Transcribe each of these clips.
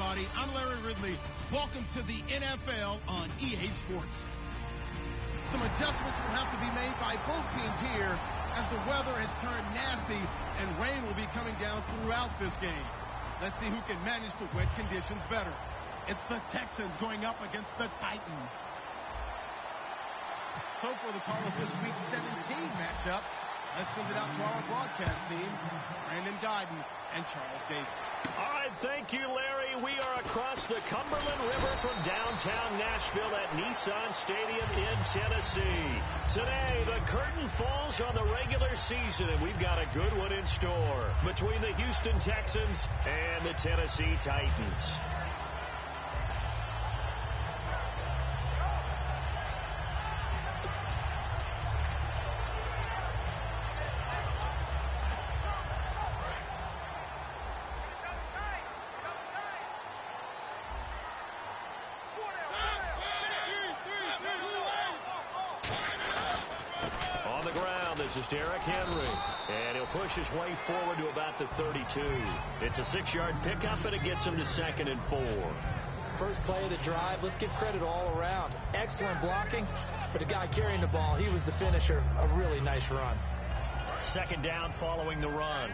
everybody. I'm Larry Ridley. Welcome to the NFL on EA Sports. Some adjustments will have to be made by both teams here as the weather has turned nasty and rain will be coming down throughout this game. Let's see who can manage the wet conditions better. It's the Texans going up against the Titans. So for the call of this week's 17 matchup, let's send it out to our broadcast team, Brandon Guyton and Charles Davis. All right, thank you, Larry. We are across the Cumberland River from downtown Nashville at Nissan Stadium in Tennessee. Today, the curtain falls on the regular season, and we've got a good one in store between the Houston Texans and the Tennessee Titans. This is Derrick Henry, and he'll push his way forward to about the 32. It's a 6-yard pickup, and it gets him to 2nd and 4. First play of the drive, let's give credit all around. Excellent blocking, but the guy carrying the ball, he was the finisher. A really nice run. 2nd down following the run.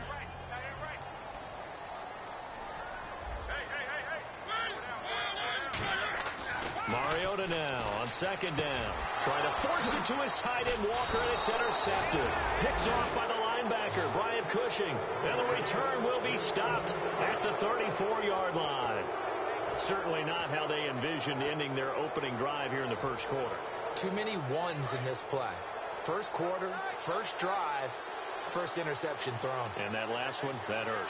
Mariota now on 2nd down. Trying to force it to his tight end, Walker, and it's intercepted. Picked off by the linebacker, Brian Cushing. And the return will be stopped at the 34-yard line. Certainly not how they envisioned ending their opening drive here in the first quarter. Too many ones in this play. First quarter, first drive, first interception thrown. And that last one, that hurt.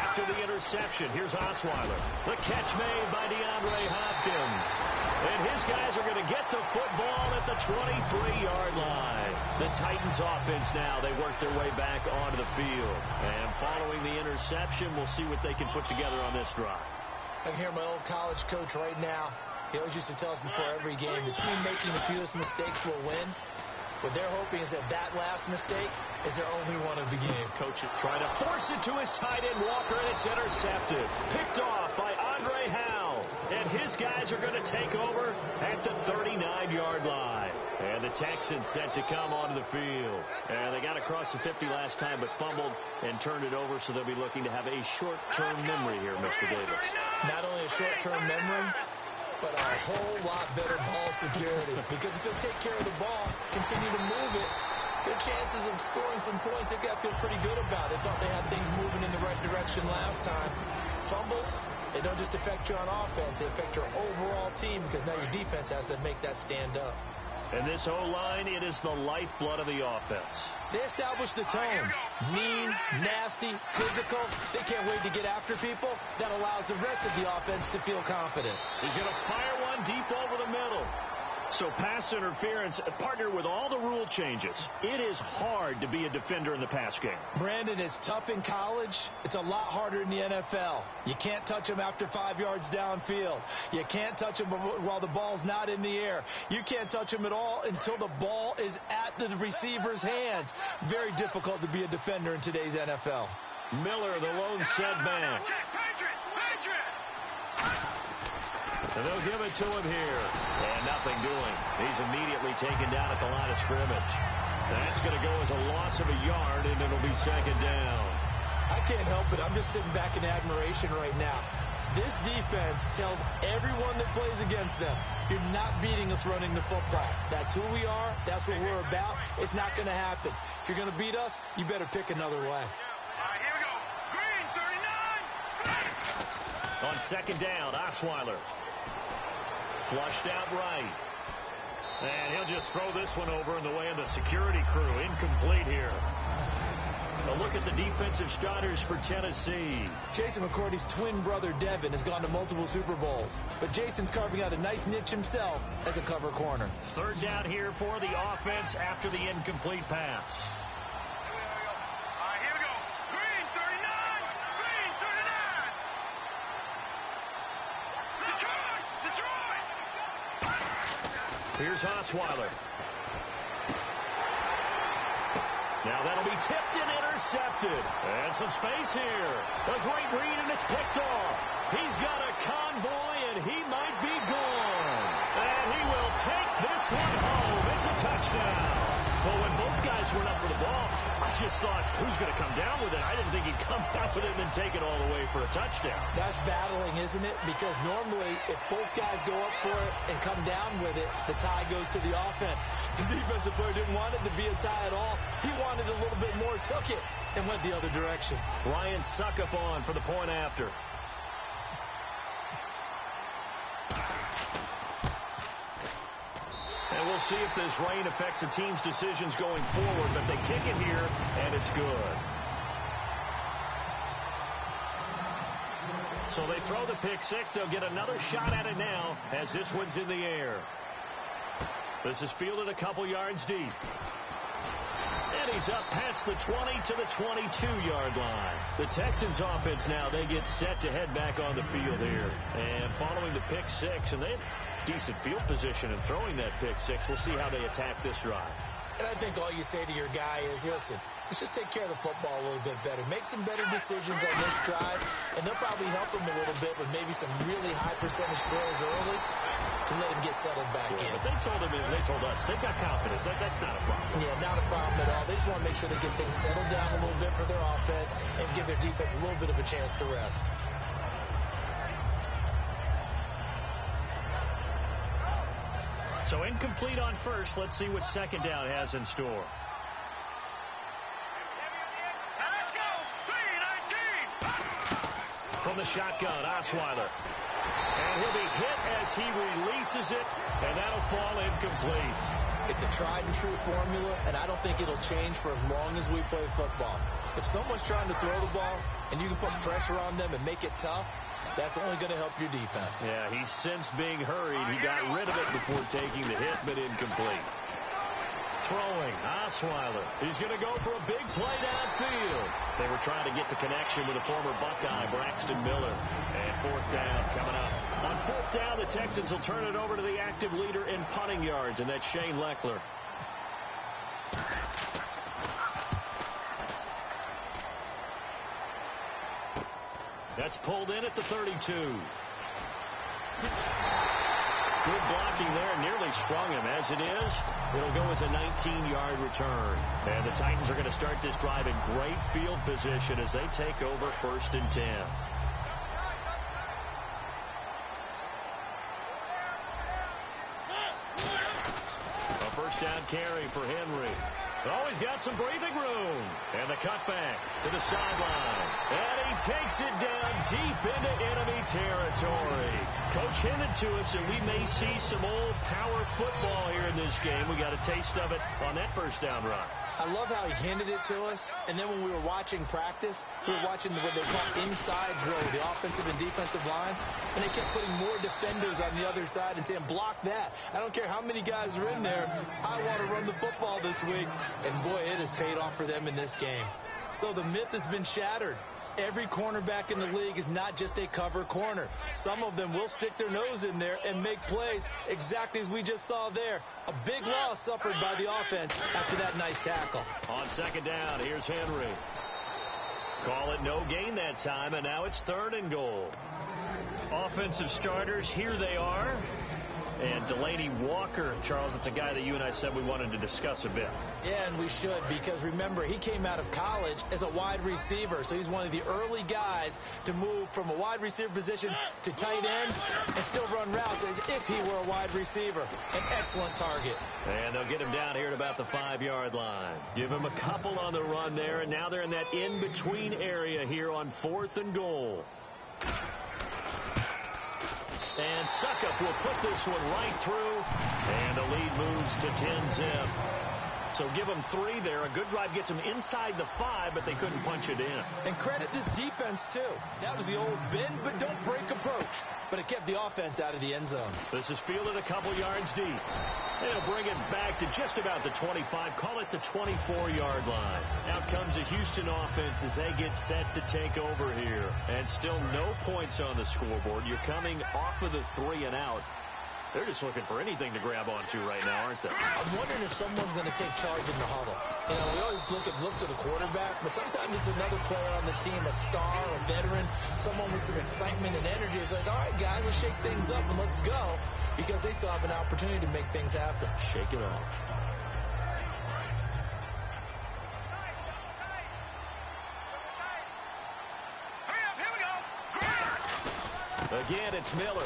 After the interception, here's Osweiler. The catch made by DeAndre Hopkins. And his guys are going to get the football at the 23-yard line. The Titans offense now, they work their way back onto the field. And following the interception, we'll see what they can put together on this drive. I can hear my old college coach right now. He always used to tell us before every game, the team making the fewest mistakes will win. What they're hoping is that last mistake is their only one of the game. Coach trying to force it to his tight end, Walker, and it's intercepted. Picked off by Andre Howell. And his guys are going to take over at the 39-yard line. And the Texans set to come onto the field. And they got across the 50 last time, but fumbled and turned it over, so they'll be looking to have a short-term memory here, Mr. Davis. Not only a short-term memory, but a whole lot better ball security. Because if they'll take care of the ball, continue to move it, good chances of scoring some points. They've got to feel pretty good about it. They thought they had things moving in the right direction last time. Fumbles, they don't just affect you on offense. They affect your overall team because now your defense has to make that stand up. And this O-line, it is the lifeblood of the offense. They establish the tone. Mean, nasty, physical. They can't wait to get after people. That allows the rest of the offense to feel confident. He's going to fire one deep over the middle. So pass interference, partnered with all the rule changes. It is hard to be a defender in the pass game. Brandon, is tough in college. It's a lot harder in the NFL. You can't touch him after 5 yards downfield. You can't touch him while the ball's not in the air. You can't touch him at all until the ball is at the receiver's hands. Very difficult to be a defender in today's NFL. Miller, the lone setback. And they'll give it to him here. And nothing doing. He's immediately taken down at the line of scrimmage. That's going to go as a loss of a yard, and it'll be 2nd down. I can't help it. I'm just sitting back in admiration right now. This defense tells everyone that plays against them, you're not beating us running the football. That's who we are. That's what we're about. It's not going to happen. If you're going to beat us, you better pick another way. All right, here we go. Green, 39. On 2nd down, Osweiler. Flushed out right. And he'll just throw this one over in the way of the security crew. Incomplete here. A look at the defensive starters for Tennessee. Jason McCourty's twin brother, Devin, has gone to multiple Super Bowls. But Jason's carving out a nice niche himself as a cover corner. 3rd down here for the offense after the incomplete pass. All right, here we go. Green, 39. Green, 39. Detroit. Here's Osweiler. Now that'll be tipped and intercepted. And some space here. A great read, and it's picked off. He's got a convoy, and he might be gone. And he will take this one home. It's a touchdown. Well, when both guys went up for the ball, I just thought, who's going to come down with it? I didn't think he'd come down with it and then take it all the way for a touchdown. That's battling, isn't it? Because normally, if both guys go up for it and come down with it, the tie goes to the offense. The defensive player didn't want it to be a tie at all. He wanted a little bit more, took it, and went the other direction. Ryan Suckup on for the point after. And we'll see if this rain affects the team's decisions going forward, but they kick it here, and it's good. So they throw the pick six. They'll get another shot at it now as this one's in the air. This is fielded a couple yards deep. And he's up past the 20 to the 22-yard line. The Texans offense now, they get set to head back on the field here. And following the pick six, and they have decent field position in throwing that pick six. We'll see how they attack this drive. And I think all you say to your guy is, listen, let's just take care of the football a little bit better. Make some better decisions on this drive, and they'll probably help him a little bit with maybe some really high percentage throws early to let him get settled back in. But they told us, they've got confidence. That's not a problem. Yeah, not a problem at all. They just want to make sure they get things settled down a little bit for their offense and give their defense a little bit of a chance to rest. So incomplete on first. Let's see what second down has in store. Let's go. 3-19. From the shotgun, Osweiler. And he'll be hit as he releases it, and that'll fall incomplete. It's a tried-and-true formula, and I don't think it'll change for as long as we play football. If someone's trying to throw the ball and you can put pressure on them and make it tough, that's only going to help your defense. Yeah, he's since being hurried. He got rid of it before taking the hit, but incomplete. Throwing, Osweiler. He's going to go for a big play downfield. They were trying to get the connection with a former Buckeye, Braxton Miller. And fourth down coming up. On fourth down, the Texans will turn it over to the active leader in punting yards, and that's Shane Leckler. That's pulled in at the 32. Good blocking there, nearly sprung him. As it is, it'll go as a 19-yard return. And the Titans are going to start this drive in great field position as they take over 1st and 10. A first down carry for Henry. Oh, he's got some breathing room. And the cutback to the sideline. And he takes it down deep into enemy territory. Coach hinted to us that we may see some old power football here in this game. We got a taste of it on that first down run. I love how he hinted it to us, and then when we were watching practice, we were watching what they call inside drill, the offensive and defensive lines, and they kept putting more defenders on the other side and saying, block that. I don't care how many guys are in there. I want to run the football this week. And, boy, it has paid off for them in this game. So the myth has been shattered. Every cornerback in the league is not just a cover corner. Some of them will stick their nose in there and make plays exactly as we just saw there. A big loss suffered by the offense after that nice tackle. On second down, here's Henry. Call it no gain that time, and now it's 3rd and goal. Offensive starters, here they are. And Delaney Walker, Charles, it's a guy that you and I said we wanted to discuss a bit. Yeah, and we should, because remember, he came out of college as a wide receiver, so he's one of the early guys to move from a wide receiver position to tight end and still run routes as if he were a wide receiver. An excellent target. And they'll get him down here at about the 5-yard line. Give him a couple on the run there, and now they're in that in-between area here on 4th and goal. And Suckup will put this one right through, and the lead moves to 10-zip. So give them 3 there. A good drive gets them inside the 5, but they couldn't punch it in. And credit this defense, too. That was the old bend but don't break approach, but it kept the offense out of the end zone. This is fielded a couple yards deep. They'll bring it back to just about the 25. Call it the 24-yard line. Out comes the Houston offense as they get set to take over here. And still no points on the scoreboard. You're coming off of the 3 and out. They're just looking for anything to grab onto right now, aren't they? I'm wondering if someone's going to take charge in the huddle. You know, we always look to the quarterback, but sometimes it's another player on the team, a star, a veteran, someone with some excitement and energy. It's like, all right, guys, let's shake things up and let's go, because they still have an opportunity to make things happen. Shake it off. Again, it's Miller.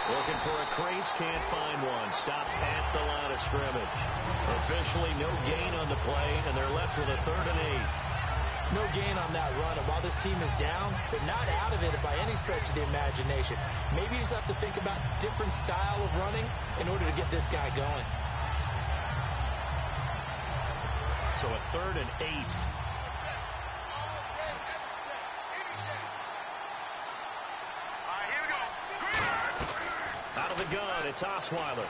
Looking for a crease, can't find one. Stopped at the line of scrimmage. Officially no gain on the play, and they're left with a 3rd and 8. No gain on that run, and while this team is down, they're not out of it by any stretch of the imagination. Maybe you just have to think about different style of running in order to get this guy going. So a 3rd and 8. Out of the gun, it's Osweiler.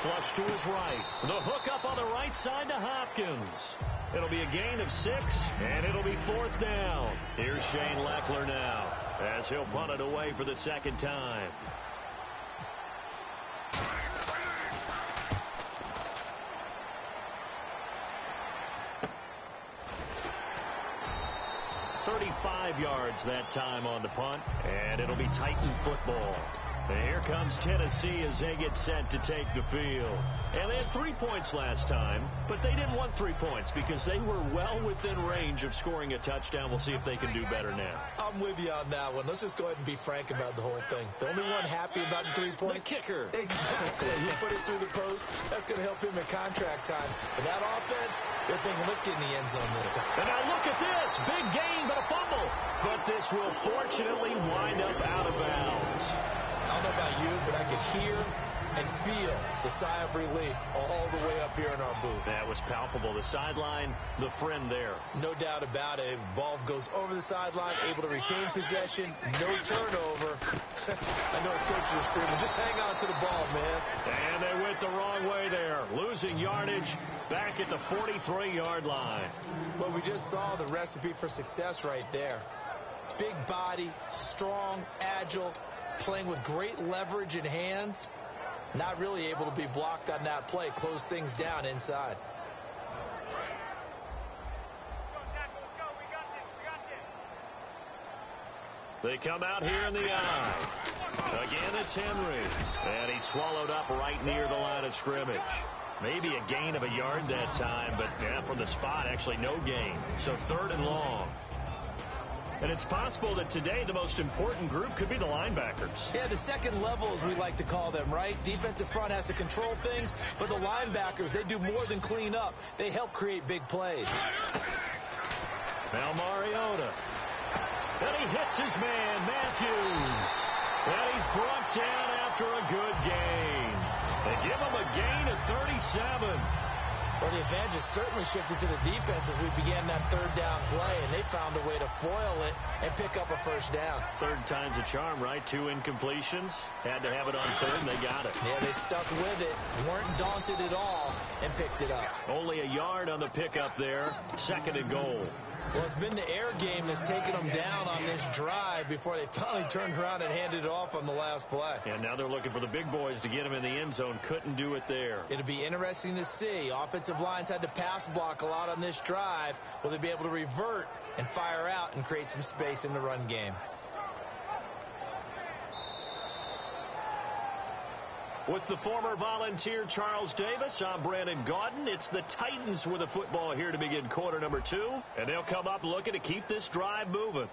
Flush to his right. The hook up on the right side to Hopkins. It'll be a gain of 6, and it'll be 4th down. Here's Shane Leckler now, as he'll punt it away for the 2nd time. $35 yards that time on the punt, and it'll be Titan football. And here comes Tennessee as they get set to take the field. And they had 3 points last time, but they didn't want 3 points because they were well within range of scoring a touchdown. We'll see if they can do better now. I'm with you on that one. Let's just go ahead and be frank about the whole thing. The only one happy about the 3-point. The kicker. Exactly. He put it through the post. That's going to help him in contract time. But that offense, they're thinking, let's get in the end zone this time. And now look at this. Big gain, but a fumble. But this will fortunately wind up out of bounds. I don't know about you, but I could hear and feel the sigh of relief all the way up here in our booth. That was palpable. The sideline, the friend there. No doubt about it. Ball goes over the sideline, able to retain possession, no turnover. I know his coaches are screaming, just hang on to the ball, man. And they went the wrong way there. Losing yardage back at the 43-yard line. Well, we just saw the recipe for success right there. Big body, strong, agile, playing with great leverage in hands. Not really able to be blocked on that play. Close things down inside. They come out here in the eye. Again, it's Henry. And he's swallowed up right near the line of scrimmage. Maybe a gain of a yard that time, but yeah, from the spot, actually no gain. So 3rd and long. And it's possible that today the most important group could be the linebackers. Yeah, the second level, as we like to call them, right? Defensive front has to control things, but the linebackers, they do more than clean up. They help create big plays. Now Mariota. And he hits his man, Matthews. And he's brought down after a good gain. They give him a gain of 37. Well, the advantage has certainly shifted to the defense as we began that 3rd down play, and they found a way to foil it and pick up a 1st down. 3rd time's a charm, right? 2 incompletions. Had to have it on 3rd, and they got it. Yeah, they stuck with it, weren't daunted at all, and picked it up. Only a yard on the pickup there. 2nd and goal. Well, it's been the air game that's taken them down on this drive before they finally turned around and handed it off on the last play. And now they're looking for the big boys to get them in the end zone. Couldn't do it there. It'll be interesting to see. Offensive lines had to pass block a lot on this drive. Will they be able to revert and fire out and create some space in the run game? With the former Volunteer Charles Davis, I'm Brandon Gaudin. It's the Titans with the football here to begin quarter number 2. And they'll come up looking to keep this drive moving.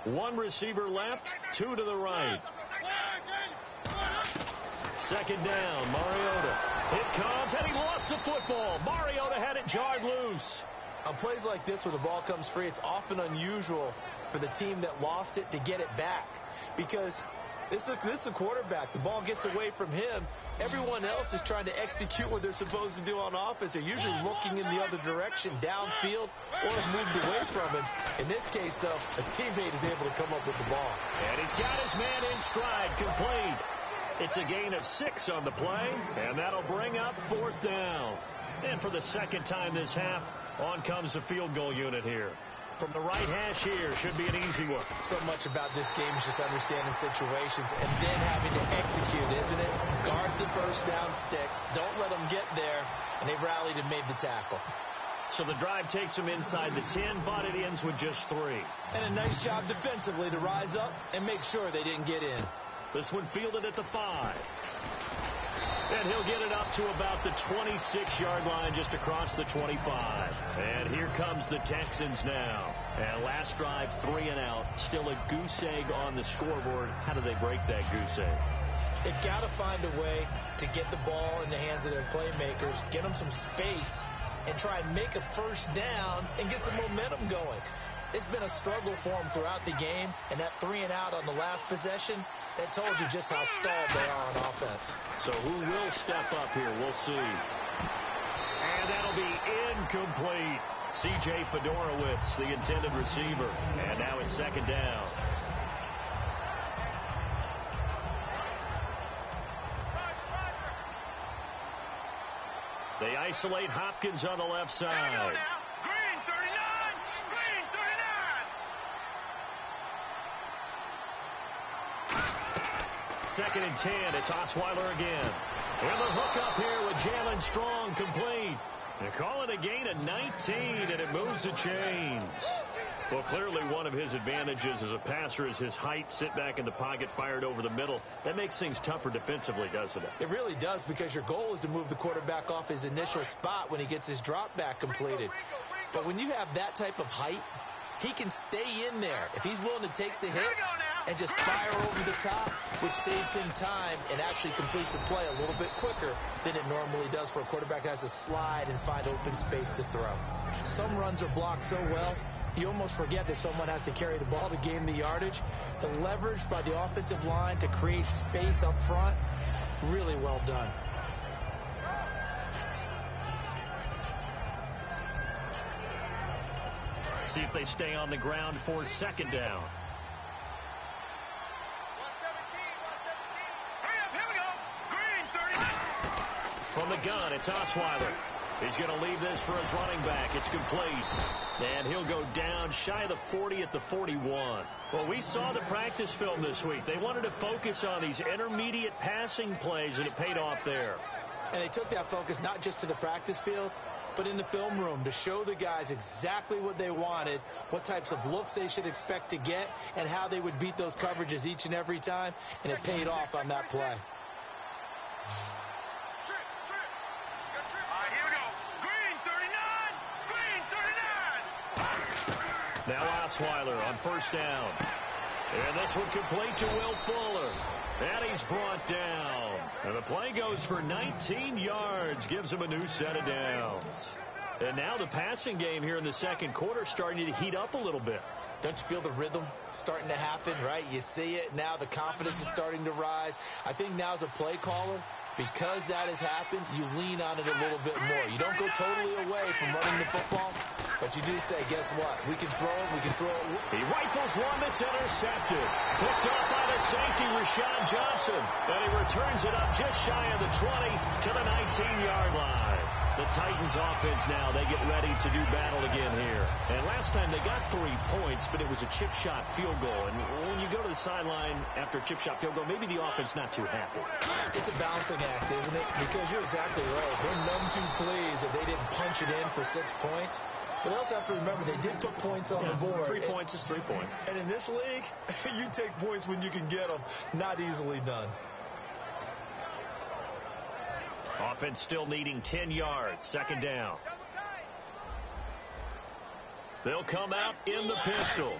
One receiver left, 2 to the right. 2nd down, Mariota. It comes, and he lost the football. Mariota had it jarred loose. On plays like this where the ball comes free, it's often unusual for the team that lost it to get it back. Because this is the quarterback. The ball gets away from him. Everyone else is trying to execute what they're supposed to do on offense. They're usually looking in the other direction, downfield, or have moved away from him. In this case, though, a teammate is able to come up with the ball. And he's got his man in stride, complete. It's a gain of 6 on the play, and that'll bring up 4th down. And for the 2nd time this half, On comes the field goal unit here. From the right hash here, should be an easy one. So much about this game is just understanding situations and then having to execute, isn't it? Guard the first down sticks. Don't let them get there. And they've rallied and made the tackle. So the drive takes them inside the 10, but it ends with just 3. And a nice job defensively to rise up and make sure they didn't get in. This one fielded at the 5. And he'll get it up to about the 26-yard line, just across the 25. And here comes the Texans now. And last drive, 3 and out. Still a goose egg on the scoreboard. How do they break that goose egg? They've got to find a way to get the ball in the hands of their playmakers, get them some space, and try and make a first down and get some momentum going. It's been a struggle for them throughout the game, and that 3 and out on the last possession, that told you just how stalled they are on offense. So who will step up here? We'll see. And that'll be incomplete. C.J. Fedorowicz, the intended receiver. And now it's second down. They isolate Hopkins on the left side. Green 39! Green 39! Second and 10. It's Osweiler again. And the hook up here with Jalen Strong, complete. They call it a gain of 19, and it moves the chains. Well, clearly one of his advantages as a passer is his height. Sit back in the pocket, fired over the middle. That makes things tougher defensively, doesn't it? It really does, because your goal is to move the quarterback off his initial spot when he gets his drop back completed. But when you have that type of height, he can stay in there. If he's willing to take the hits and just fire over the top, which saves him time and actually completes a play a little bit quicker than it normally does for a quarterback who has to slide and find open space to throw. Some runs are blocked so well, you almost forget that someone has to carry the ball to gain the yardage. The leverage by the offensive line to create space up front, really well done. See if they stay on the ground for second down. 117. Here we go. Green 39. From the gun, it's Osweiler. He's going to leave this for his running back. It's complete. And he'll go down shy of the 40 at the 41. Well, we saw the practice film this week. They wanted to focus on these intermediate passing plays, and it paid off there. And they took that focus not just to the practice field, but in the film room to show the guys exactly what they wanted, what types of looks they should expect to get, and how they would beat those coverages each and every time. And it paid off on that play. Here we go. Green 39. Green 39. Now Osweiler on first down. And this one complete to Will Fuller. And he's brought down. And the play goes for 19 yards. Gives him a new set of downs. And now the passing game here in the second quarter starting to heat up a little bit. Don't you feel the rhythm starting to happen, right? You see it. Now the confidence is starting to rise. I think now as a play caller, because that has happened, you lean on it a little bit more. You don't go totally away from running the football, but you do say, guess what? We can throw it. We can throw it. He rifles one that's intercepted. Picked off by the safety, Rashad Johnson. And he returns it up just shy of the 20 to the 19-yard line. The Titans offense now, they get ready to do battle again here. And last time they got 3 points, but it was a chip shot field goal. And when you go to the sideline after a chip shot field goal, maybe the offense not too happy. It's a balancing act, isn't it? Because you're exactly right. They're none too pleased that they didn't punch it in for 6 points. But they also have to remember they did put points on the board. 3 points is 3 points. And in this league, you take points when you can get them. Not easily done. Offense still needing 10 yards. Second down. They'll come out in the pistol.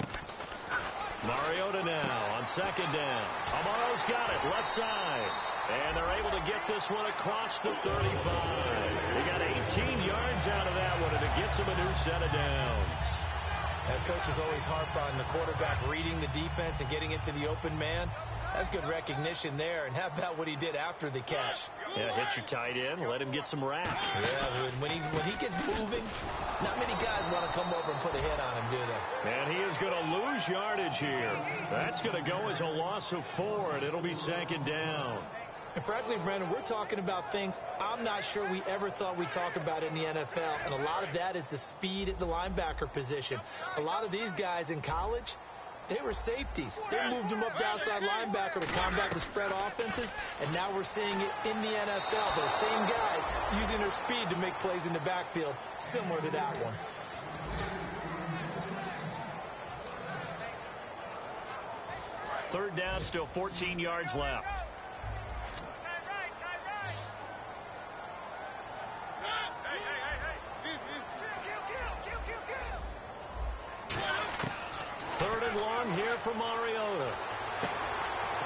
Mariota now on second down. Amaro's got it left side. And they're able to get this one across the 35. They got 18 yards out of that one, and it gets them a new set of downs. And coaches always harp on the quarterback reading the defense and getting it to the open man. That's good recognition there. And how about what he did after the catch? Yeah, hit your tight end, let him get some racks. Yeah, when he gets moving, not many guys want to come over and put a hit on him, do they? And he is going to lose yardage here. That's going to go as a loss of 4, and it'll be second down. And frankly, Brandon, we're talking about things I'm not sure we ever thought we'd talk about in the NFL. And a lot of that is the speed at the linebacker position. A lot of these guys in college, they were safeties. They moved them up to outside linebacker to combat the spread offenses. And now we're seeing it in the NFL. Those same guys using their speed to make plays in the backfield, similar to that one. Third down, still 14 yards left. Third and long here for Mariota.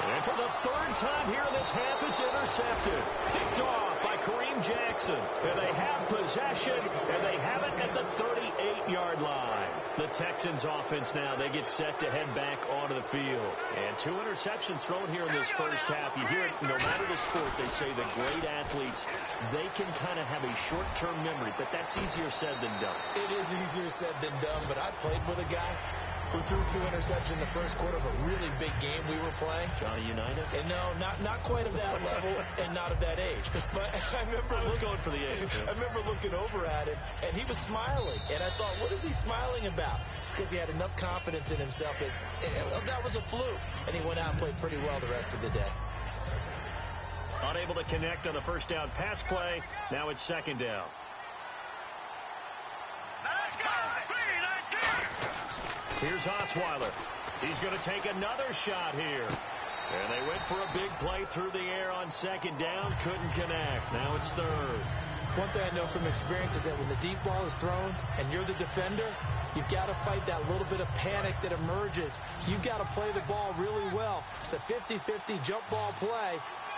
And for the third time here in this half, it's intercepted. Picked off by Kareem Jackson. And they have possession, and they have it at the 38-yard line. The Texans offense now, they get set to head back onto the field. And 2 interceptions thrown here in this first half. You hear it, no matter the sport, they say the great athletes, they can kind of have a short-term memory, but that's easier said than done. It is easier said than done, but I played with a guy who threw 2 interceptions in the first quarter of a really big game we were playing. Johnny Unitas? And no, not quite of that level and not of that age. But I remember going for the age. I remember looking over at him, and he was smiling. And I thought, what is he smiling about? It's because he had enough confidence in himself that was a fluke. And he went out and played pretty well the rest of the day. Unable to connect on the first down pass play. Now it's second down. Here's Osweiler. He's going to take another shot here. And they went for a big play through the air on second down. Couldn't connect. Now it's third. One thing I know from experience is that when the deep ball is thrown and you're the defender, you've got to fight that little bit of panic that emerges. You've got to play the ball really well. It's a 50-50 jump ball play.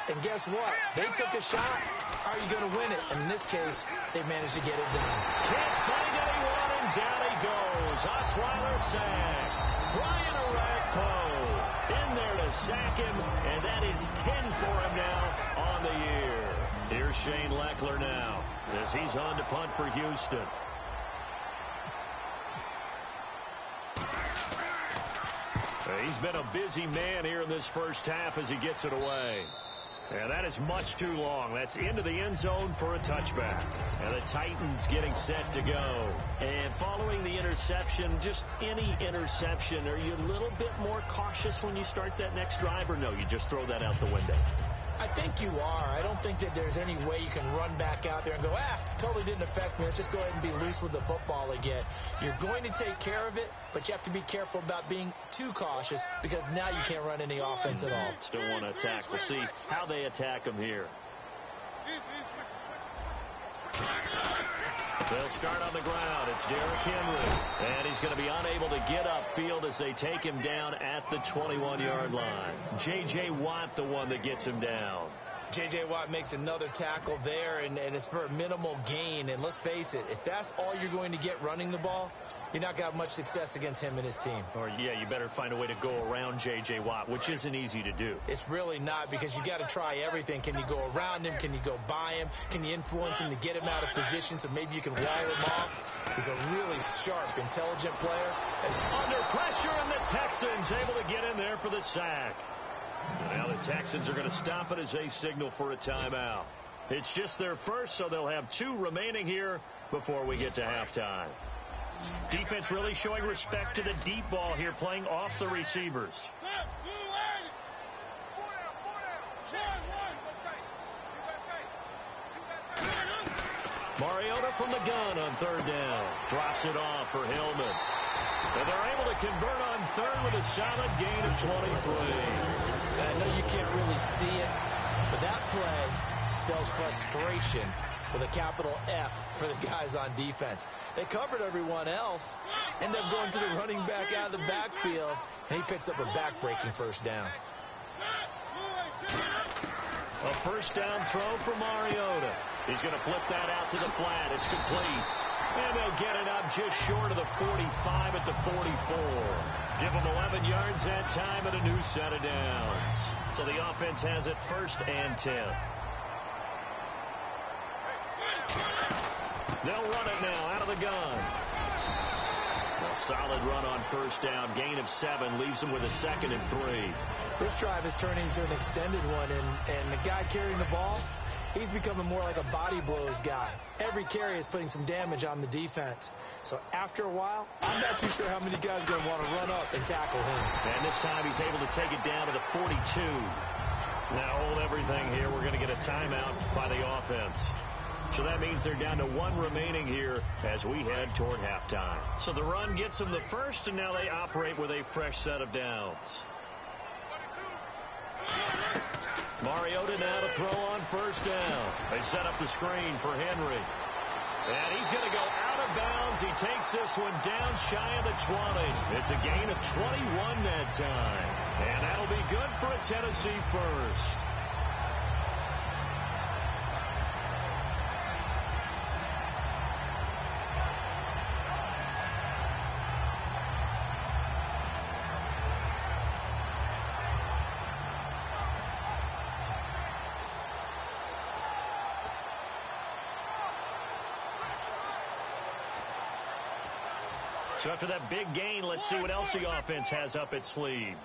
And guess what? They took a shot. How are you going to win it? And in this case, they managed to get it done. Can't find anyone, and down he goes. Osweiler sacked. Brian Orakpo in there to sack him, and that is 10 for him now on the year. Here's Shane Leckler now as he's on to punt for Houston. He's been a busy man here in this first half as he gets it away. And that is much too long. That's into the end zone for a touchback. And the Titans getting set to go. And following the interception, just any interception, are you a little bit more cautious when you start that next drive, or no, you just throw that out the window? I think you are. I don't think that there's any way you can run back out there and go, totally didn't affect me. Let's just go ahead and be loose with the football again. You're going to take care of it, but you have to be careful about being too cautious because now you can't run any offense at all. Still want to attack. We'll see how they attack them here. They'll start on the ground. It's Derrick Henry. And he's going to be unable to get upfield as they take him down at the 21-yard line. J.J. Watt, the one that gets him down. J.J. Watt makes another tackle there, and it's for a minimal gain. And let's face it, if that's all you're going to get running the ball, you're not going to have much success against him and his team. Or, yeah, you better find a way to go around J.J. Watt, which isn't easy to do. It's really not, because you got to try everything. Can you go around him? Can you go by him? Can you influence him to get him out of position so maybe you can wall him off? He's a really sharp, intelligent player. Under pressure, and the Texans able to get in there for the sack. Now the Texans are going to stop it as they signal for a timeout. It's just their first, so they'll have 2 remaining here before we get to halftime. Defense really showing respect to the deep ball here, playing off the receivers. Mariota from the gun on third down. Drops it off for Hillman. And they're able to convert on third with a solid gain of 23. I know you can't really see it, but that play spells frustration with a capital F for the guys on defense. They covered everyone else, end up going to the running back out of the backfield, and he picks up a back-breaking first down. A first down throw for Mariota. He's going to flip that out to the flat. It's complete. And they'll get it up just short of the 45 at the 44. Give them 11 yards that time and a new set of downs. So the offense has it first and 10. They'll run it now out of the gun. A solid run on first down. Gain of 7 leaves him with a 2nd and 3. This drive is turning into an extended one, and the guy carrying the ball, he's becoming more like a body blows guy. Every carry is putting some damage on the defense. So after a while, I'm not too sure how many guys are going to want to run up and tackle him. And this time he's able to take it down to the 42. Now hold everything here. We're going to get a timeout by the offense. So that means they're down to 1 remaining here as we head toward halftime. So the run gets them the first, and now they operate with a fresh set of downs. Mariota now to throw on first down. They set up the screen for Henry. And he's going to go out of bounds. He takes this one down shy of the 20. It's a gain of 21 that time. And that'll be good for a Tennessee first. So after that big gain, let's see what else the offense has up its sleeve.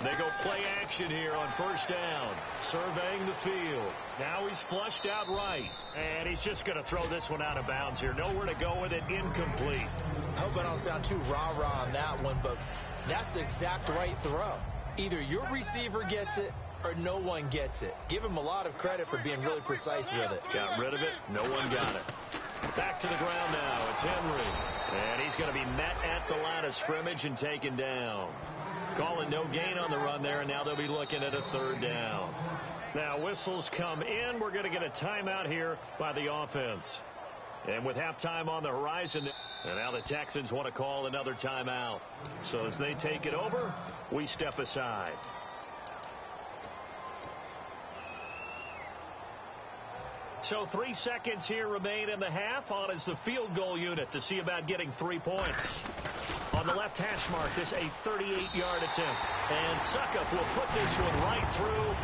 They go play action here on first down. Surveying the field. Now he's flushed out right. And he's just going to throw this one out of bounds here. Nowhere to go with it. Incomplete. I hope I don't sound too rah-rah on that one, but that's the exact right throw. Either your receiver gets it or no one gets it. Give him a lot of credit for being really precise with it. Got rid of it. No one got it. Back to the ground now. It's Henry. And he's going to be met at the line of scrimmage and taken down. Calling no gain on the run there, and now they'll be looking at a 3rd down. Now whistles come in. We're going to get a timeout here by the offense. And with halftime on the horizon, and now the Texans want to call another timeout. So as they take it over, we step aside. So 3 seconds here remain in the half. On is the field goal unit to see about getting 3 points. On the left hash mark, this a 38-yard attempt. And Suckup will put this one right through.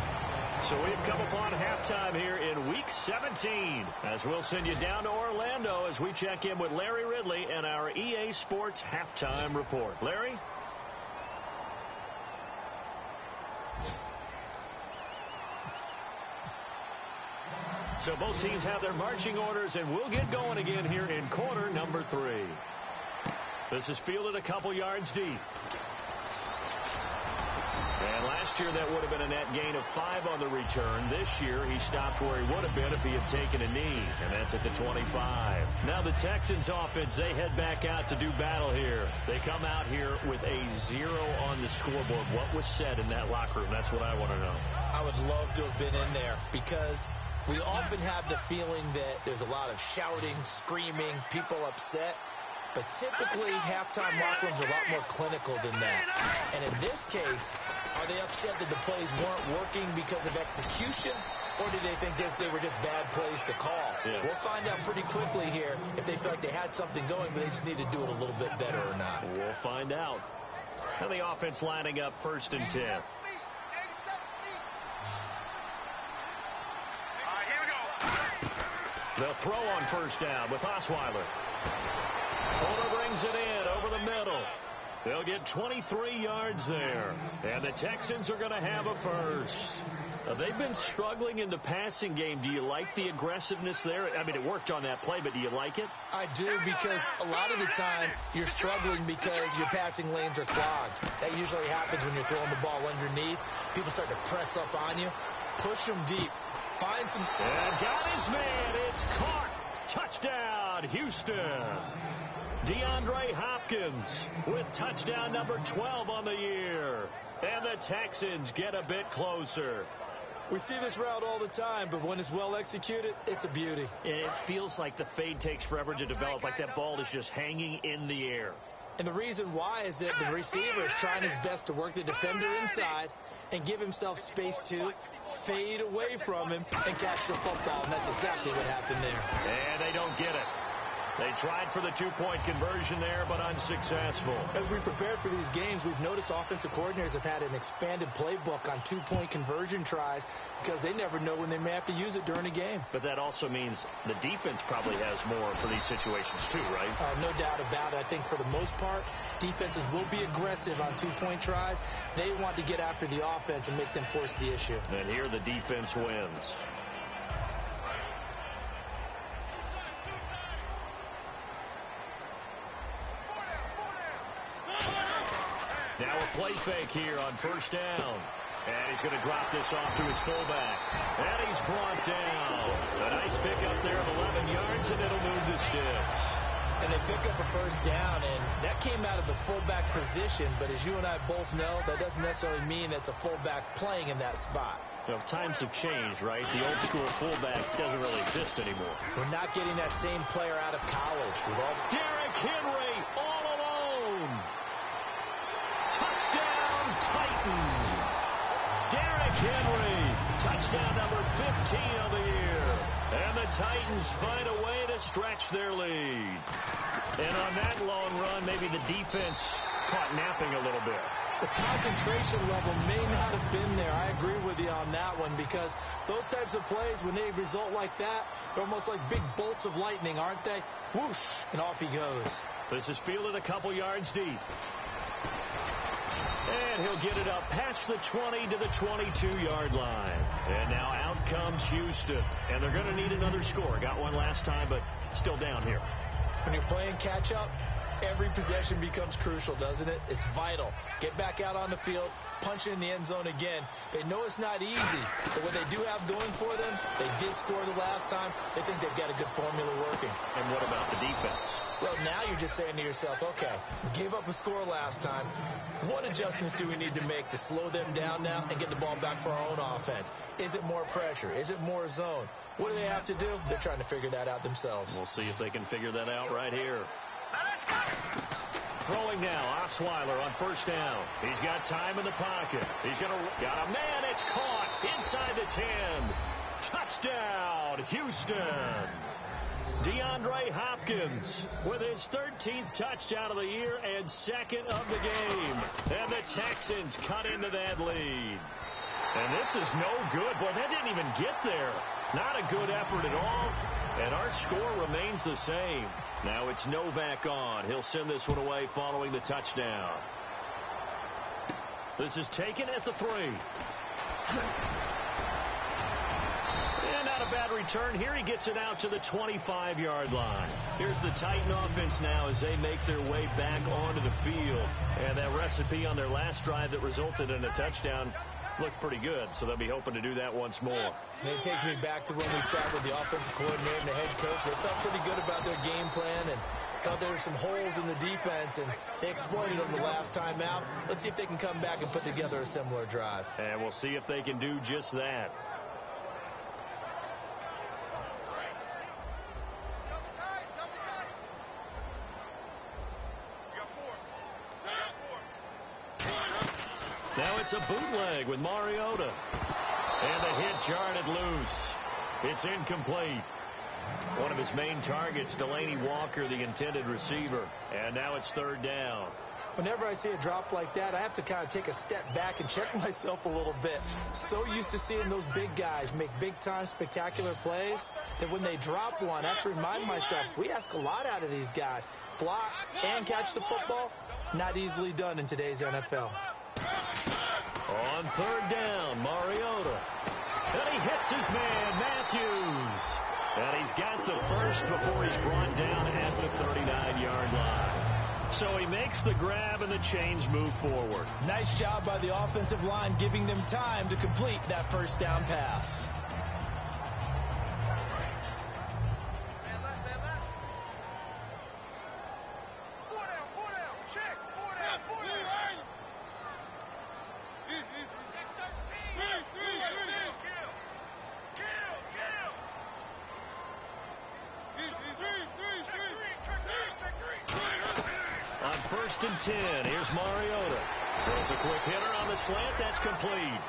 So we've come upon halftime here in Week 17. As we'll send you down to Orlando as we check in with Larry Ridley and our EA Sports Halftime Report. Larry? So both teams have their marching orders, and we'll get going again here in quarter number 3. This is fielded a couple yards deep. And last year that would have been a net gain of 5 on the return. This year he stopped where he would have been if he had taken a knee, and that's at the 25. Now the Texans offense, they head back out to do battle here. They come out here with a 0 on the scoreboard. What was said in that locker room? That's what I want to know. I would love to have been in there because we often have the feeling that there's a lot of shouting, screaming, people upset. But typically, halftime locker rooms are a lot more clinical than that. And in this case, are they upset that the plays weren't working because of execution? Or do they think they were just bad plays to call? Yeah. We'll find out pretty quickly here if they feel like they had something going, but they just need to do it a little bit better or not. We'll find out. And the offense lining up 1st and 10. They'll throw on first down with Osweiler. Fuller brings it in over the middle. They'll get 23 yards there. And the Texans are going to have a first. They've been struggling in the passing game. Do you like the aggressiveness there? I mean, it worked on that play, but do you like it? I do, because a lot of the time you're struggling because your passing lanes are clogged. That usually happens when you're throwing the ball underneath. People start to press up on you. Push them deep. Find some... And got his man. It's caught. Touchdown, Houston. DeAndre Hopkins with touchdown number 12 on the year. And the Texans get a bit closer. We see this route all the time, but when it's well executed, it's a beauty. It feels like the fade takes forever to develop, like that ball is just hanging in the air. And the reason why is that the receiver is trying his best to work the defender inside and give himself space to fade away from him and catch the football, and that's exactly what happened there. And they don't get it. They tried for the two-point conversion there, but unsuccessful. As we prepared for these games, we've noticed offensive coordinators have had an expanded playbook on two-point conversion tries because they never know when they may have to use it during a game. But that also means the defense probably has more for these situations too, right? No doubt about it. I think for the most part, defenses will be aggressive on two-point tries. They want to get after the offense and make them force the issue. And here the defense wins. Now a play fake here on first down. And he's going to drop this off to his fullback. And he's brought down. A nice pickup there of 11 yards, and it'll move the sticks. And they pick up a first down, and that came out of the fullback position. But as you and I both know, that doesn't necessarily mean that's a fullback playing in that spot. You know, times have changed, right? The old school fullback doesn't really exist anymore. We're not getting that same player out of college. Derrick Henry all alone. Touchdown, Titans. Derrick Henry, touchdown number 15 of the year. And the Titans find a way to stretch their lead. And on that long run, maybe the defense caught napping a little bit. The concentration level may not have been there. I agree with you on that one because those types of plays, when they result like that, they're almost like big bolts of lightning, aren't they? Whoosh, and off he goes. This is fielded a couple yards deep. And he'll get it up past the 20 to the 22-yard line. And now out comes Houston. And they're going to need another score. Got one last time, but still down here. When you're playing catch-up, every possession becomes crucial, doesn't it? It's vital. Get back out on the field, punch it in the end zone again. They know it's not easy, but what they do have going for them, they did score the last time. They think they've got a good formula working. And what about the defense? Well, now you're just saying to yourself, okay, we gave up a score last time. What adjustments do we need to make to slow them down now and get the ball back for our own offense? Is it more pressure? Is it more zone? What do they have to do? They're trying to figure that out themselves. We'll see if they can figure that out right here. Throwing now, Osweiler on first down. He's got time in the pocket. He's got a man. It's caught inside the 10. Touchdown, Houston. DeAndre Hopkins with his 13th touchdown of the year and second of the game. And the Texans cut into that lead. And this is no good. Boy, that didn't even get there. Not a good effort at all. And our score remains the same. Now it's Novak on. He'll send this one away following the touchdown. This is taken at the 3. And not a bad return. Here he gets it out to the 25-yard line. Here's the Titan offense now as they make their way back onto the field. And that recipe on their last drive that resulted in a touchdown looked pretty good, so they'll be hoping to do that once more. And it takes me back to when we sat with the offensive coordinator and the head coach. They felt pretty good about their game plan and thought there were some holes in the defense, and they exploited them the last time out. Let's see if they can come back and put together a similar drive. And we'll see if they can do just that. Now it's a bootleg with Mariota. And the hit jarred it loose. It's incomplete. One of his main targets, Delaney Walker, the intended receiver. And now it's third down. Whenever I see a drop like that, I have to kind of take a step back and check myself a little bit. So used to seeing those big guys make big-time spectacular plays that when they drop one, I have to remind myself, we ask a lot out of these guys. Block and catch the football, not easily done in today's NFL. On third down, Mariota. And he hits his man, Matthews. And he's got the first before he's brought down at the 39-yard line. So he makes the grab and the chains move forward. Nice job by the offensive line giving them time to complete that first down pass. On first and 10, here's Mariota. Throws a quick hitter on the slant. That's complete.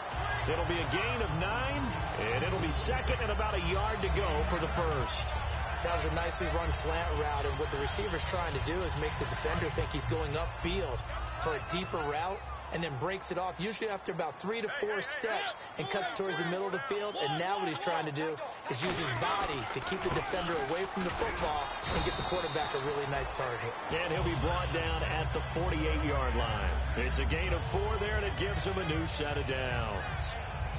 It'll be a gain of 9, and it'll be second and about a yard to go for the first. That was a nicely run slant route, and what the receiver's trying to do is make the defender think he's going upfield for a deeper route, and then breaks it off, usually after about 3 to 4 steps, and cuts towards the middle of the field. And now what he's trying to do is use his body to keep the defender away from the football and get the quarterback a really nice target. And he'll be brought down at the 48-yard line. It's a gain of 4 there, and it gives him a new set of downs.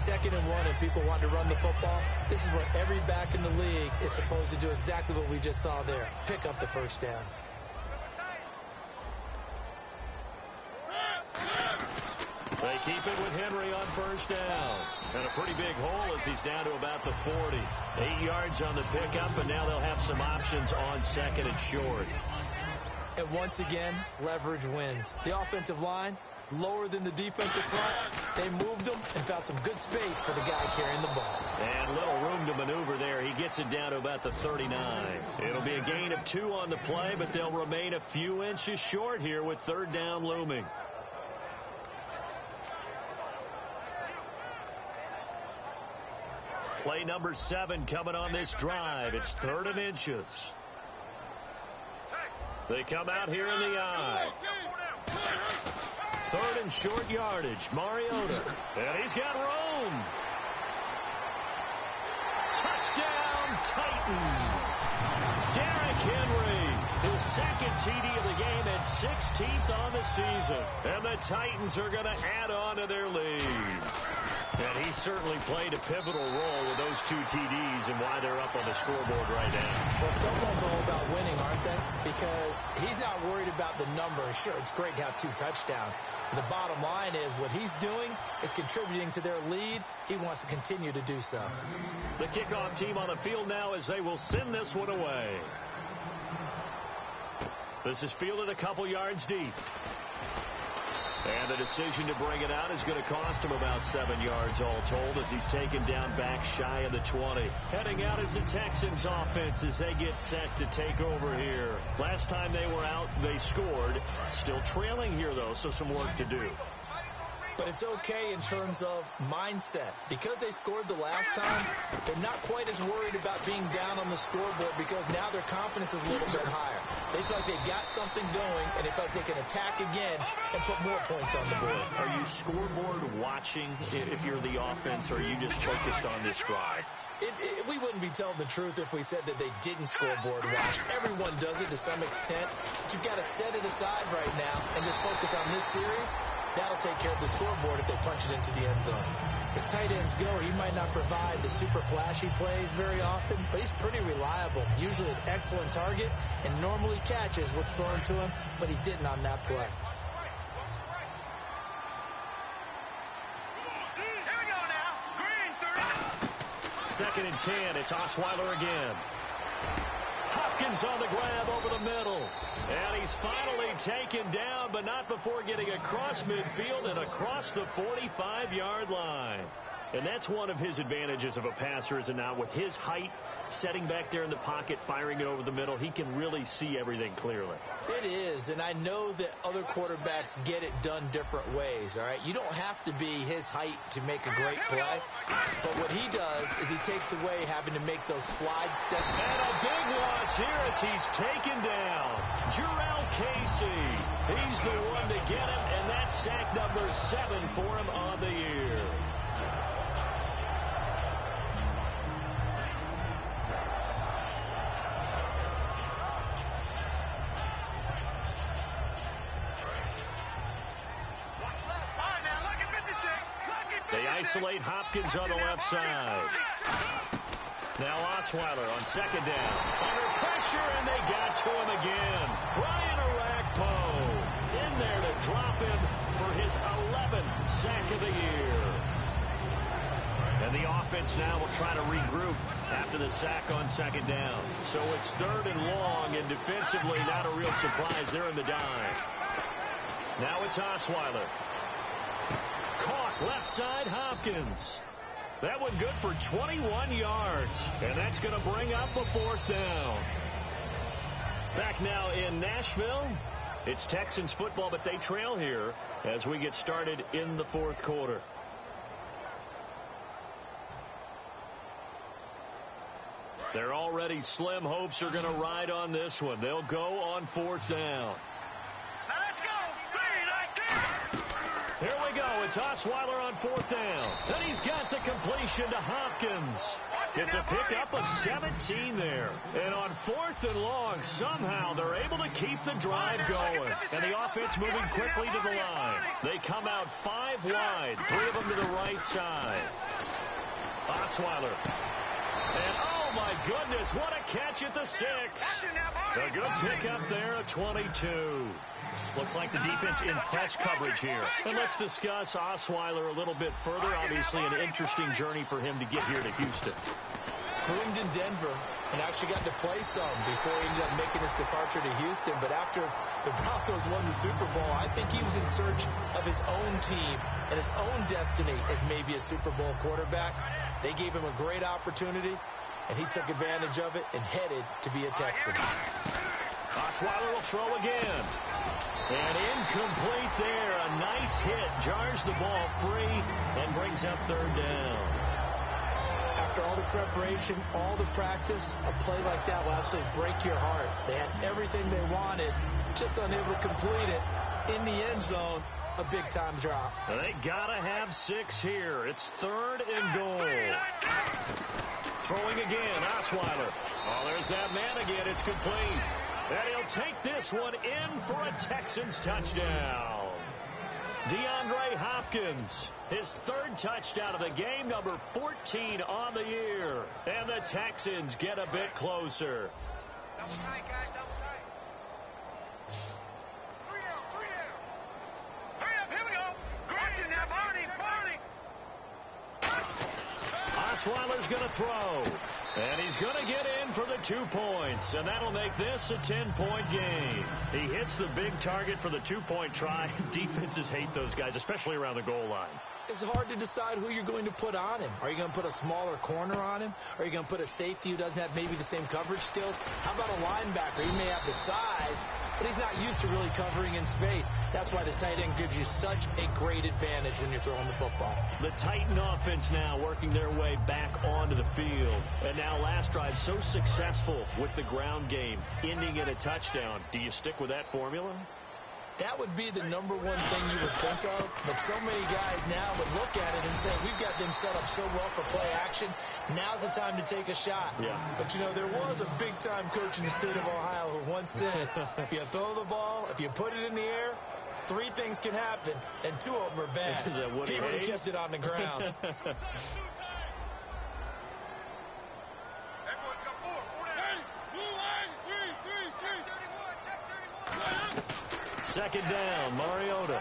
2nd and 1, and people want to run the football. This is what every back in the league is supposed to do, exactly what we just saw there. Pick up the first down. They keep it with Henry on first down. And a pretty big hole as he's down to about the 40. 8 yards on the pickup, and now they'll have some options on 2nd and short. And once again, leverage wins. The offensive line, lower than the defensive front. They moved them and found some good space for the guy carrying the ball. And little room to maneuver there. He gets it down to about the 39. It'll be a gain of 2 on the play, but they'll remain a few inches short here with 3rd down looming. Play number 7 coming on this drive. It's 3rd and inches. They come out here in the I. 3rd and short yardage. Mariota. And he's got room. Touchdown, Titans. Derrick Henry, his 2nd TD of the game and 16th on the season. And the Titans are going to add on to their lead. And he certainly played a pivotal role with those 2 TDs and why they're up on the scoreboard right now. Well, someone's all about winning, aren't they? Because he's not worried about the number. Sure, it's great to have 2 touchdowns. The bottom line is what he's doing is contributing to their lead. He wants to continue to do so. The kickoff team on the field now as they will send this one away. This is fielded a couple yards deep. And the decision to bring it out is going to cost him about 7 yards all told as he's taken down back shy of the 20. Heading out is the Texans offense as they get set to take over here. Last time they were out, they scored. Still trailing here, though, so some work to do. But it's okay in terms of mindset. Because they scored the last time, they're not quite as worried about being down on the scoreboard because now their confidence is a little bit higher. They feel like they've got something going, and they feel like they can attack again and put more points on the board. Are you scoreboard watching if you're the offense, or are you just focused on this drive? We wouldn't be telling the truth if we said that they didn't scoreboard watch. Everyone does it to some extent, but you've got to set it aside right now and just focus on this series. That'll take care of the scoreboard if they punch it into the end zone. As tight ends go, he might not provide the super flashy plays very often, but he's pretty reliable. Usually an excellent target and normally catches what's thrown to him, but he didn't on that play. Here we go now. Green 30. 2nd and 10. It's Osweiler again. Hopkins on the grab over the middle. And he's finally taken down, but not before getting across midfield and across the 45-yard line. And that's one of his advantages of a passer, is now with his height, setting back there in the pocket, firing it over the middle, he can really see everything clearly. It is, and I know that other quarterbacks get it done different ways, all right? You don't have to be his height to make a great play, but what he does is he takes away having to make those slide steps. And a big loss here as he's taken down. Jarrell Casey, he's the one to get him, and that's sack number 7 for him on the year. They isolate Hopkins on the left side. Now Osweiler on 2nd down. Under pressure, and they got to him again. Brian Orakpo in there to drop him for his 11th sack of the year. And the offense now will try to regroup after the sack on 2nd down. So it's 3rd and long, and defensively not a real surprise. They're in the dime. Now it's Osweiler. Caught left side, Hopkins. That one good for 21 yards. And that's going to bring up a 4th down. Back now in Nashville. It's Texans football, but they trail here as we get started in the 4th quarter. Their already slim hopes are going to ride on this one. They'll go on 4th down. Now let's go. 3, 19. Here we go. It's Osweiler on 4th down. And he's got the completion to Hopkins. It's a pickup of 17 there. And on 4th and long, somehow they're able to keep the drive going. And the offense moving quickly to the line. They come out 5 wide, 3 of them to the right side. Osweiler. And oh my goodness, what a catch at the 6. A good pickup there at 22. Looks like the defense in press coverage here. And let's discuss Osweiler a little bit further. Obviously an interesting journey for him to get here to Houston. Groomed in Denver and actually got to play some before he ended up making his departure to Houston. But after the Broncos won the Super Bowl, I think he was in search of his own team and his own destiny as maybe a Super Bowl quarterback. They gave him a great opportunity, and he took advantage of it and headed to be a Texan. Osweiler will throw again. And incomplete there. A nice hit. Jars the ball free and brings up 3rd down. After all the preparation, all the practice, a play like that will absolutely break your heart. They had everything they wanted, just unable to complete it. In the end zone, a big-time drop. They got to have 6 here. It's 3rd and goal. Throwing again, Osweiler. Oh, there's that man again. It's complete. And he'll take this one in for a Texans touchdown. DeAndre Hopkins, his 3rd touchdown of the game, number 14 on the year. And the Texans get a bit closer. Double tight, guys, double tight. 3 down, 3 down. Hurry up, here we go. Watching now, Barney. Osweiler's going to throw. And he's going to get in for the 2 points. And that'll make this a 10-point game. He hits the big target for the 2-point try. Defenses hate those guys, especially around the goal line. It's hard to decide who you're going to put on him. Are you going to put a smaller corner on him? Are you going to put a safety who doesn't have maybe the same coverage skills? How about a linebacker? He may have the size, but he's not used to really covering in space. That's why the tight end gives you such a great advantage when you're throwing the football. The Titan offense now working their way back onto the field. And now last drive so successful with the ground game, ending in a touchdown. Do you stick with that formula? That would be the number one thing you would think of, but so many guys now would look at it and say, we've got them set up so well for play action, now's the time to take a shot. Yeah. But, you know, there was a big-time coach in the state of Ohio who once said, if you throw the ball, if you put it in the air, 3 things can happen, and 2 of them are bad. He would have kept it on the ground. Everyone's got 4 down. Blue line, 3, 31, check 31. 2nd down, Mariota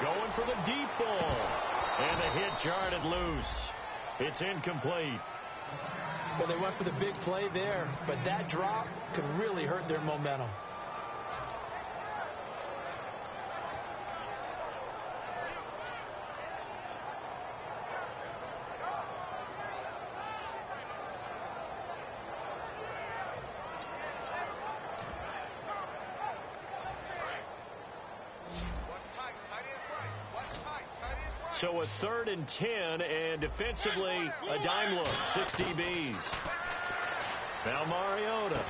going for the deep ball. And the hit jarred loose. It's incomplete. Well, they went for the big play there, but that drop could really hurt their momentum. So a 3rd and 10, and defensively, a dime look, 6 DBs. Now Mariota.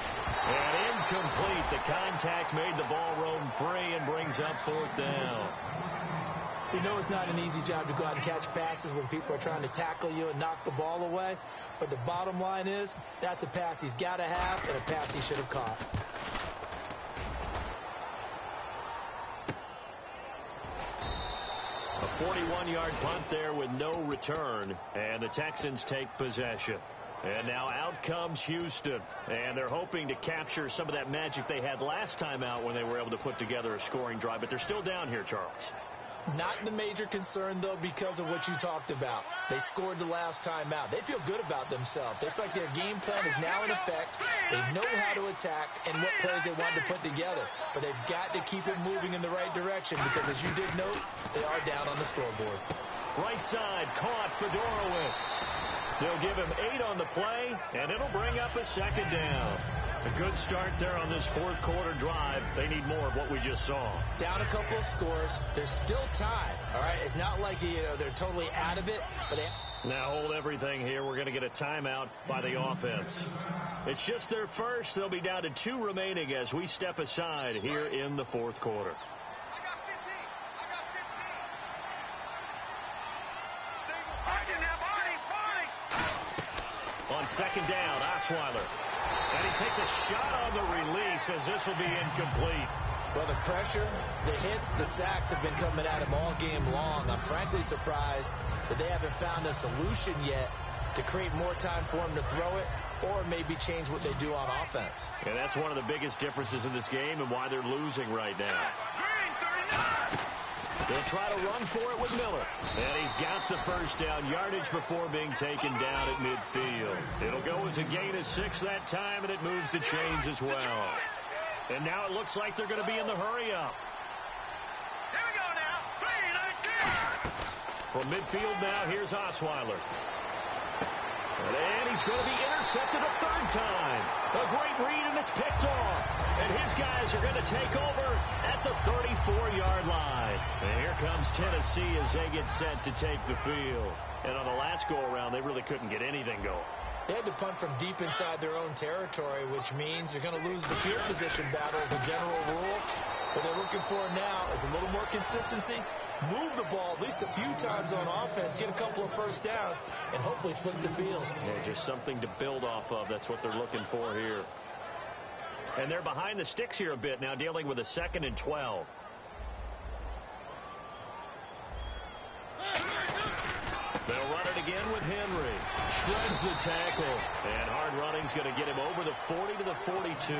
And incomplete. The contact made the ball roam free and brings up 4th down. You know it's not an easy job to go out and catch passes when people are trying to tackle you and knock the ball away. But the bottom line is, that's a pass he's got to have and a pass he should have caught. A 41-yard punt there with no return, and the Texans take possession. And now out comes Houston, and they're hoping to capture some of that magic they had last time out when they were able to put together a scoring drive. But they're still down here, Charles. Not the major concern, though, because of what you talked about. They scored the last time out. They feel good about themselves. They feel like their game plan is now in effect. They know how to attack and what plays they want to put together. But they've got to keep it moving in the right direction because, as you did note, they are down on the scoreboard. Right side, caught Fedorowicz. They'll give him 8 on the play, and it'll bring up a 2nd down. A good start there on this 4th quarter drive. They need more of what we just saw. Down a couple of scores. There's still time. All right, it's not like they're totally out of it, but Now hold everything here. We're going to get a timeout by the offense. It's just their first. They'll be down to 2 remaining as we step aside here in the fourth quarter. On second down, Osweiler. And he takes a shot on the release as this will be incomplete. Well, the pressure, the hits, the sacks have been coming at him all game long. I'm frankly surprised that they haven't found a solution yet to create more time for him to throw it or maybe change what they do on offense. And that's one of the biggest differences in this game and why they're losing right now. They'll try to run for it with Miller. And he's got the first down yardage before being taken down at midfield. It'll go as a gain of 6 that time, and it moves the chains as well. And now it looks like they're going to be in the hurry-up. Here we go now. 3, 19. From midfield now, here's Osweiler. And he's going to be intercepted a 3rd time. A great read, and it's picked off. And his guys are going to take over at the 34-yard line. And here comes Tennessee as they get set to take the field. And on the last go-around, they really couldn't get anything going. They had to punt from deep inside their own territory, which means they're going to lose the field position battle as a general rule. What they're looking for now is a little more consistency, move the ball at least a few times on offense, get a couple of first downs, and hopefully flip the field. Yeah, just something to build off of. That's what they're looking for here. And they're behind the sticks here a bit now, dealing with a 2nd and 12. They'll run it again with Henry. Shreds the tackle. And hard running's going to get him over the 40 to the 42.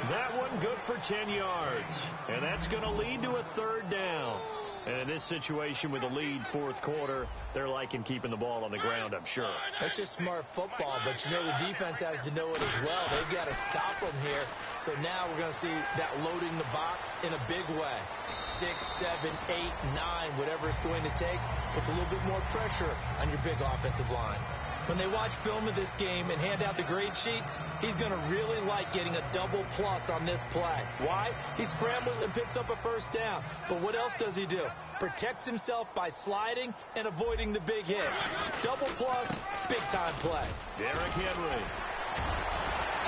That one good for 10 yards. And that's going to lead to a 3rd down. And in this situation with the lead 4th quarter, they're liking keeping the ball on the ground, I'm sure. That's just smart football, but you know the defense has to know it as well. They've got to stop them here. So now we're going to see that loading the box in a big way. 6, 7, 8, 9, whatever it's going to take, puts a little bit more pressure on your big offensive line. When they watch film of this game and hand out the grade sheets, he's going to really like getting a double plus on this play. Why? He scrambles and picks up a first down. But what else does he do? Protects himself by sliding and avoiding the big hit. Double plus, big-time play. Derrick Henry.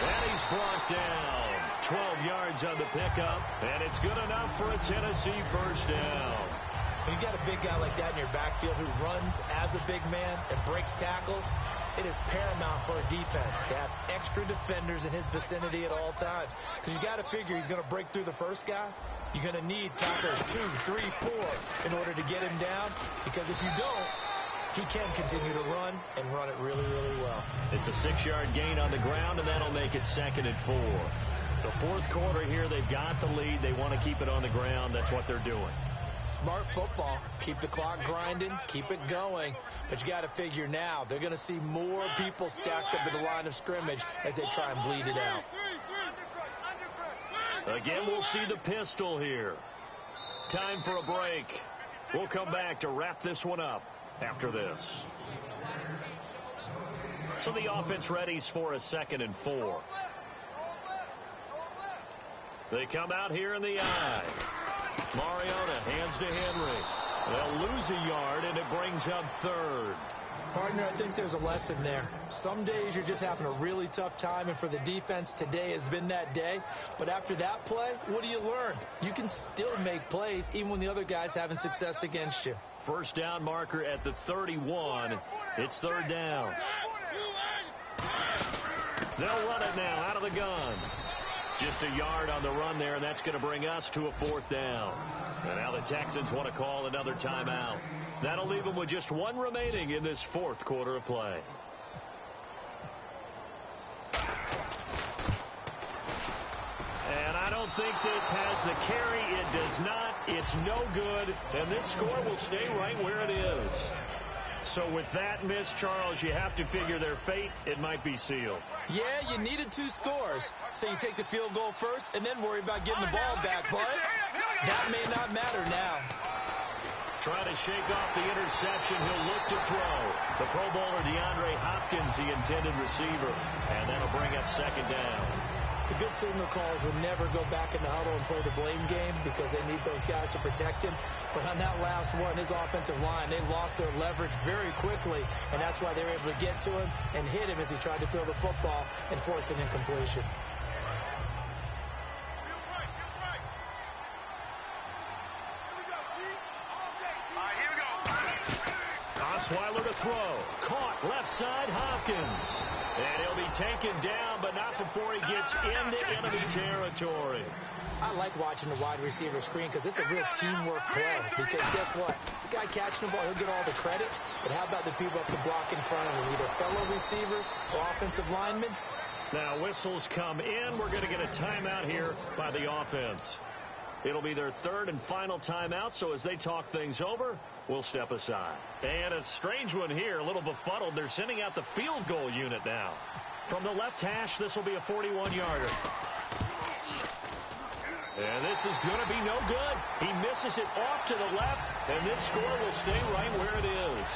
And he's brought down. 12 yards on the pickup, and it's good enough for a Tennessee first down. When you got a big guy like that in your backfield who runs as a big man and breaks tackles, it is paramount for a defense to have extra defenders in his vicinity at all times. Because you got to figure he's going to break through the first guy. You're going to need tackles 2, 3, 4 in order to get him down. Because if you don't, he can continue to run and run it really, really well. It's a 6-yard gain on the ground, and that'll make it 2nd and 4. The 4th quarter here, they've got the lead. They want to keep it on the ground. That's what they're doing. Smart football. Keep the clock grinding. Keep it going. But you got to figure now, they're going to see more people stacked up at the line of scrimmage as they try and bleed it out. Again, we'll see the pistol here. Time for a break. We'll come back to wrap this one up after this. So the offense readies for a 2nd and 4. They come out here in the eye. Mariota hands to Henry. They'll lose a yard, and it brings up 3rd. Partner, I think there's a lesson there. Some days you're just having a really tough time, and for the defense, today has been that day. But after that play, what do you learn? You can still make plays even when the other guy's having success against you. First down marker at the 31. It's 3rd down. They'll run it now out of the gun. Just a yard on the run there, and that's going to bring us to a 4th down. And now the Texans want to call another timeout. That'll leave them with just 1 remaining in this 4th quarter of play. And I don't think this has the carry. It does not. It's no good. And this score will stay right where it is. So with that miss, Charles, you have to figure their fate. It might be sealed. Yeah, you needed 2 scores. So you take the field goal first and then worry about getting the ball back. But that may not matter now. Trying to shake off the interception. He'll look to throw. The Pro Bowler DeAndre Hopkins, the intended receiver. And that'll bring up 2nd down. The good signal calls will never go back in the huddle and play the blame game because they need those guys to protect him. But on that last one, his offensive line, they lost their leverage very quickly, and that's why they were able to get to him and hit him as he tried to throw the football and force an incompletion. Osweiler to throw. Caught left side, Hopkins. And he'll be taken down, but not before he gets into enemy territory. I like watching the wide receiver screen because it's a real teamwork play. Because guess what? The guy catching the ball, he'll get all the credit. But how about the people up to block in front of him, either fellow receivers or offensive linemen? Now whistles come in. We're going to get a timeout here by the offense. It'll be their third and final timeout, so as they talk things over, we'll step aside. And a strange one here, a little befuddled. They're sending out the field goal unit now. From the left hash, this will be a 41-yarder. And this is going to be no good. He misses it off to the left, and this score will stay right where it is.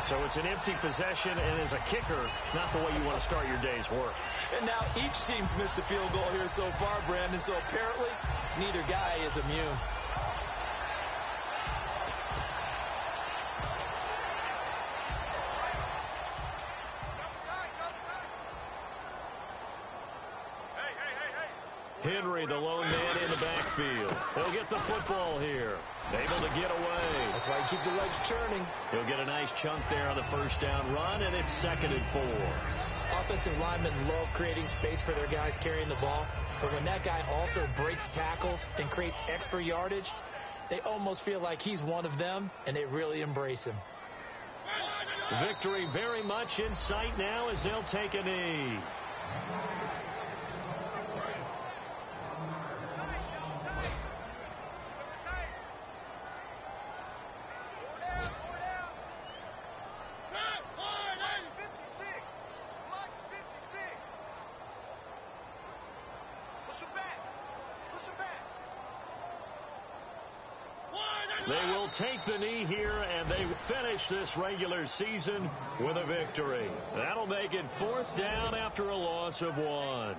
So it's an empty possession, and as a kicker, not the way you want to start your day's work. And now each team's missed a field goal here so far, Brandon, so apparently neither guy is immune. Henry, the lone man in the backfield. He'll get the football here. Able to get away. That's why you keep the legs churning. He'll get a nice chunk there on the first down run, and it's 2nd and 4. Offensive linemen love creating space for their guys carrying the ball, but when that guy also breaks tackles and creates extra yardage, they almost feel like he's one of them, and they really embrace him. Victory very much in sight now as they'll take a knee. They will take the knee here, and they finish this regular season with a victory. That'll make it 4th down after a loss of 1.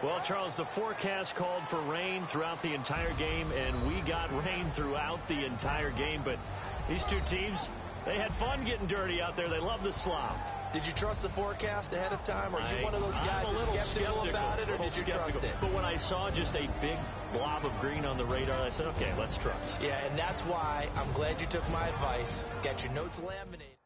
Well, Charles, the forecast called for rain throughout the entire game, and we got rain throughout the entire game. But these two teams, they had fun getting dirty out there. They love the slop. Did you trust the forecast ahead of time? Are you one of those guys that's skeptical about it, or did you trust it? But when I saw just a big blob of green on the radar, I said, okay, let's trust. Yeah, and that's why I'm glad you took my advice. Got your notes laminated.